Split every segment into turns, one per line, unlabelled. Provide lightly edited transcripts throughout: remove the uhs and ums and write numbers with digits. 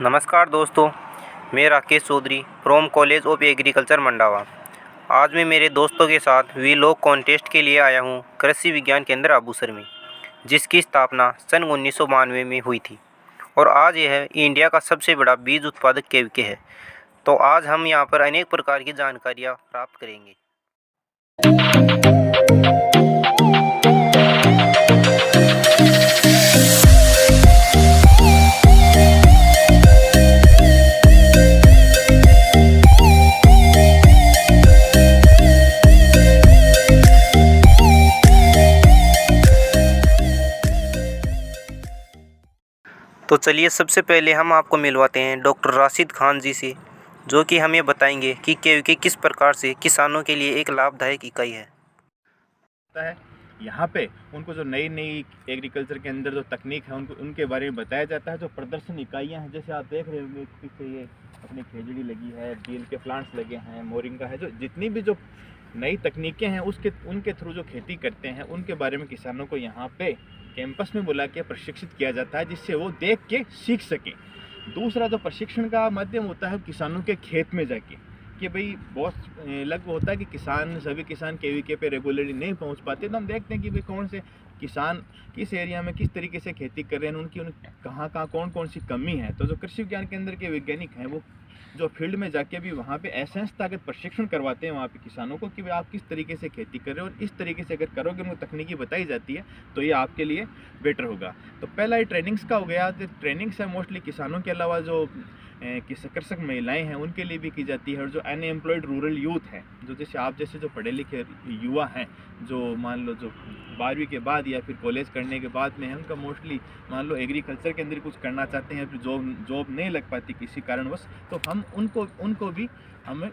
नमस्कार दोस्तों, मैं Rakesh Chaudhary from college of agriculture Mandawa. आज मैं मेरे दोस्तों के साथ वीलॉग कॉन्टेस्ट के लिए आया हूँ कृषि विज्ञान केंद्र आबूसर में, जिसकी स्थापना सन 1992 में हुई थी और आज यह इंडिया का सबसे बड़ा बीज उत्पादक केवीके है। तो आज हम यहाँ पर अनेक प्रकार की जानकारियाँ प्राप्त करेंगे। तो चलिए सबसे पहले हम आपको मिलवाते हैं डॉक्टर राशिद खान जी से, जो कि हमें बताएंगे कि केवीके किस प्रकार से किसानों के लिए एक लाभदायक इकाई है।
यहाँ पे उनको जो नई एग्रीकल्चर के अंदर जो तकनीक है उनके बारे में बताया जाता है। जो प्रदर्शन इकाइयाँ हैं, जैसे आप देख रहे होंगे पीछे ये अपनी खेजड़ी लगी है, बेल के प्लांट्स लगे हैं, मोरिंगा है, जो जितनी भी जो नई तकनीकें हैं उनके थ्रू जो खेती करते हैं उनके बारे में किसानों को यहाँ पे कैंपस में बुला के प्रशिक्षित किया जाता है, जिससे वो देख के सीख सके। दूसरा जो प्रशिक्षण का माध्यम होता है किसानों के खेत में जाके, कि भाई बहुत लगभग होता है कि सभी किसान केवीके पे रेगुलरली नहीं पहुंच पाते, तो हम देखते हैं कि भाई कौन से किसान किस एरिया में किस तरीके से खेती कर रहे हैं, उनकी कहाँ कौन सी कमी है। तो जो कृषि विज्ञान केंद्र के वैज्ञानिक हैं वो जो फील्ड में जाके भी वहाँ पे एसेंस ताकत प्रशिक्षण करवाते हैं वहाँ पे किसानों को, कि भाई आप किस तरीके से खेती कर रहे हो और इस तरीके से अगर करोगे, उनको तकनीकी बताई जाती है तो ये आपके लिए बेटर होगा। तो पहला ये ट्रेनिंग्स का हो गया। तो ट्रेनिंग्स है मोस्टली किसानों के अलावा जो कृषक महिलाएं हैं उनके लिए भी की जाती है, और जो अनएम्प्लॉयड रूरल यूथ है, जो जैसे आप जैसे जो पढ़े लिखे युवा हैं, जो मान लो जो 12वीं के बाद या फिर कॉलेज करने के बाद में है, उनका मोस्टली मान लो एग्रीकल्चर के अंदर कुछ करना चाहते हैं, फिर जॉब नहीं लग पाती किसी कारणवश, तो हम उनको भी हमें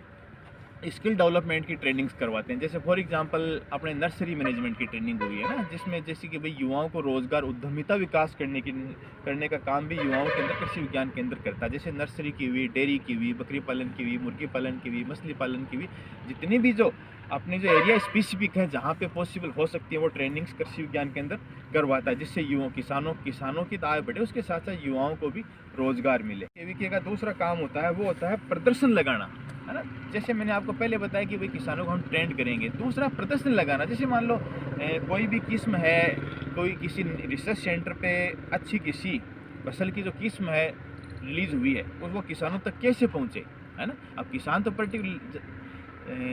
स्किल डेवलपमेंट की ट्रेनिंग्स करवाते हैं। जैसे फॉर एग्जांपल अपने नर्सरी मैनेजमेंट की ट्रेनिंग हुई है ना, जिसमें जैसे कि भाई युवाओं को रोजगार उद्यमिता विकास करने का काम भी युवाओं के अंदर कृषि विज्ञान केंद्र करता है। जैसे नर्सरी की हुई, डेयरी की हुई, बकरी पालन की हुई, मुर्गी पालन की हुई, मछली पालन की हुई, जितनी भी जो अपने जो एरिया स्पेसिफिक है जहाँ पे पॉसिबल हो सकती है वो ट्रेनिंग्स कृषि विज्ञान के अंदर करवाता है, जिससे किसानों की आय बढ़े, उसके साथ साथ युवाओं को भी रोजगार मिले। केवीके का दूसरा काम होता है वो होता है प्रदर्शन लगाना, है ना। जैसे मैंने आपको पहले बताया कि भाई किसानों को हम ट्रेंड करेंगे। दूसरा प्रदर्शन लगाना, जैसे मान लो कोई भी किस्म है, कोई किसी रिसर्च सेंटर पे अच्छी किसी फसल की जो किस्म है रिलीज हुई है वो किसानों तक कैसे पहुंचे, है ना। अब किसान तो पर्टिकुलर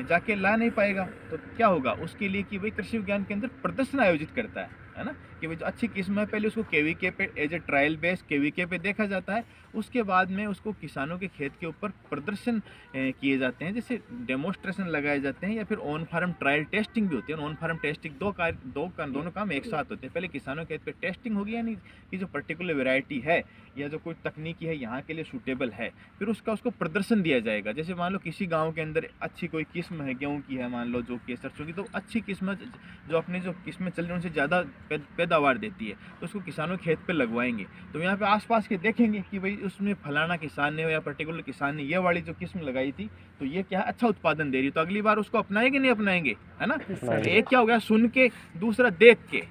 जाके ला नहीं पाएगा, तो क्या होगा उसके लिए कि भाई कृषि विज्ञान के अंदर प्रदर्शन आयोजित करता है ना, कि भाई जो अच्छी किस्म है पहले उसको केवीके पे as a trial base KVK पे देखा जाता है, उसके बाद में उसको किसानों के खेत के ऊपर प्रदर्शन किए जाते हैं, जैसे डेमोस्ट्रेशन लगाए जाते हैं, या फिर ऑन फार्म ट्रायल टेस्टिंग भी होती है। ऑन फार्म टेस्टिंग दोनों काम एक साथ होते हैं। पहले किसानों के खेत पे टेस्टिंग होगी, यानी कि जो पर्टिकुलर वेराइटी है या जो कोई तकनीकी है यहाँ के लिए सूटेबल है, फिर उसको प्रदर्शन दिया जाएगा। जैसे मान लो किसी गाँव के अंदर अच्छी कोई किस्म है गेहूँ की है, मान लो जो कि सरसों की, तो अच्छी किस्म जो अपनी जो किस्में चल रही है उनसे ज़्यादा पैदावार देती है, तो उसको किसानों खेत पे लगवाएंगे। तो यहाँ पे आसपास के देखेंगे कि भाई उसमें फलाना किसान ने या पर्टिकुलर किसान ने ये वाली जो किस्म लगाई थी, तो ये क्या है अच्छा उत्पादन दे रही है, तो अगली बार उसको अपनाएंगे नहीं अपनाएंगे, है ना। एक क्या हो गया सुन के, दूसरा देख के,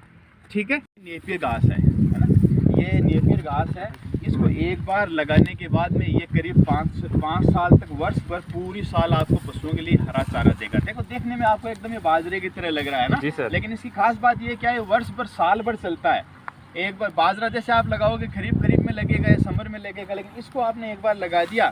ठीक है। नेपियर घास है ना, ये नेपियर घास है। इसको एक बार लगाने के बाद में ये करीब 5 साल तक वर्ष भर पूरी साल आपको पशुओं के लिए हरा चारा देगा। देखो देखने में आपको एकदम ये बाजरे की तरह लग रहा है ना, लेकिन इसकी खास बात ये क्या है, वर्ष भर साल भर चलता है। एक बार बाजरा जैसे आप लगाओगे खरीफ में लगेगा या समर में लगेगा, लेकिन इसको आपने एक बार लगा दिया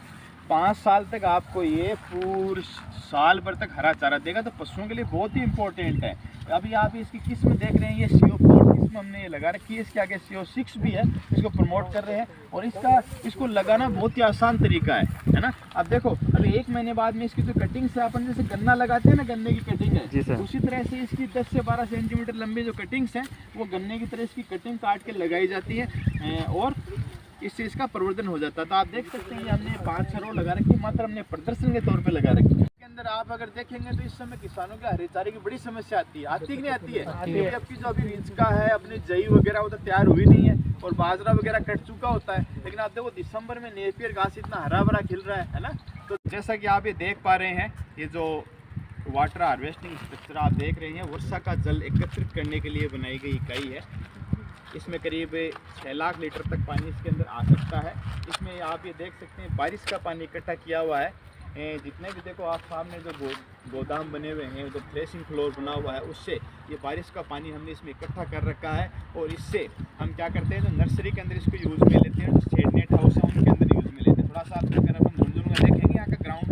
5 साल तक आपको ये पूरे साल भर तक हरा चारा देगा। तो पशुओं के लिए बहुत ही इंपॉर्टेंट है। अभी आप इसकी किस्म देख रहे हैं, ये CO4 किस्म हमने ये लगा रखी है, इसके आगे CO6 भी है, इसको प्रमोट कर रहे हैं, और इसको लगाना बहुत ही आसान तरीका है ना। अब देखो अभी 1 महीने बाद में इसकी जो कटिंग से अपन जैसे गन्ना लगाते हैं ना, गन्ने की कटिंग है, उसी तरह से इसकी 10 से 12 सेंटीमीटर लंबी जो कटिंग्स हैं वो गन्ने की तरह इसकी कटिंग काट के लगाई जाती है, और इससे इसका प्रवर्धन हो जाता है। तो आप देख सकते हैं कि हमने 5-6 रो लगा रखी, मात्र हमने प्रदर्शन के तौर पे लगा रखी है। इसके अंदर आप अगर देखेंगे तो इस समय किसानों के हरे चारे की बड़ी समस्या आती है कि नहीं आती है? क्योंकि जो अभी हिंचका है, अपनी जई वगैरह वो तो तैयार हुई नहीं है, और बाजरा वगैरह कट चुका होता है, लेकिन आप देखो दिसंबर में नेपियर घास इतना हरा भरा खिल रहा है ना। तो जैसा कि आप ये देख पा रहे हैं, ये जो वाटर हार्वेस्टिंग स्ट्रक्चर आप देख रहे हैं, वर्षा का जल एकत्रित करने के लिए बनाई गई इकाई है। इसमें करीब 6 लाख लीटर तक पानी इसके अंदर आ सकता है। इसमें आप ये देख सकते हैं बारिश का पानी इकट्ठा किया हुआ है। जितने भी देखो आप सामने जो गोदाम बने हुए हैं, जो थ्रेसिंग फ्लोर बना हुआ है, उससे ये बारिश का पानी हमने इसमें इकट्ठा कर रखा है। और इससे हम क्या करते हैं, जो नर्सरी के अंदर इसको यूज़ में लेते हैं, जो शेड नेट हाउस है उनके अंदर यूज़ में लेते हैं। थोड़ा सा आप अगर अपन झुंझुनू में देखेंगे, यहाँ का ग्राउंड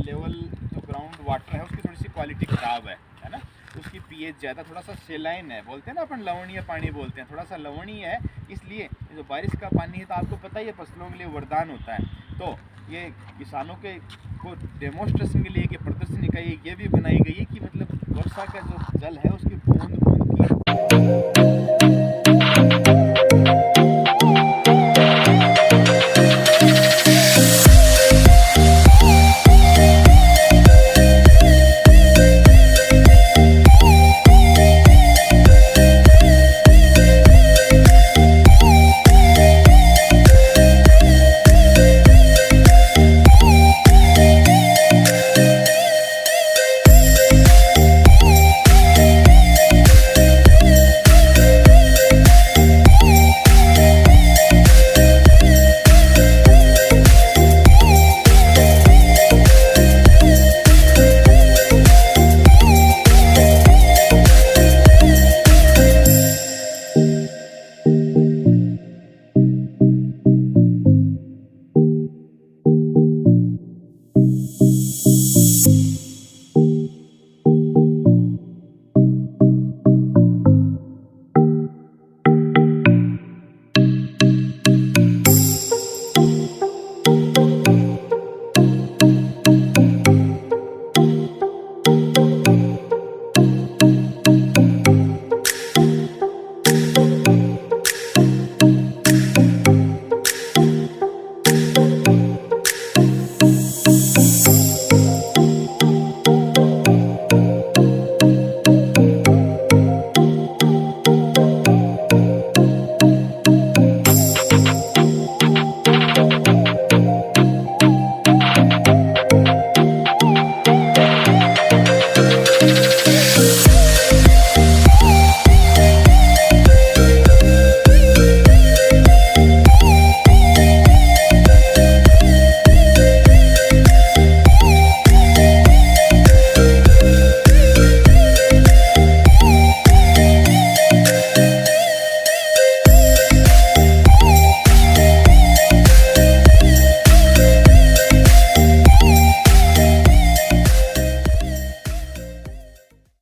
लेवल जो ग्राउंड वाटर है उसकी थोड़ी सी क्वालिटी ख़राब है ना, उसकी पीएच ज़्यादा थोड़ा सा सेलाइन है, बोलते हैं ना अपन लवणीय पानी बोलते हैं, थोड़ा सा लवणीय है। इसलिए जो बारिश का पानी है तो आपको पता ही है फसलों के लिए वरदान होता है। तो ये किसानों के को डेमोस्ट्रेशन के लिए कि प्रदर्शन इकाई ये भी बनाई गई है कि मतलब वर्षा का जो जल है उसकी बूंद बूंद की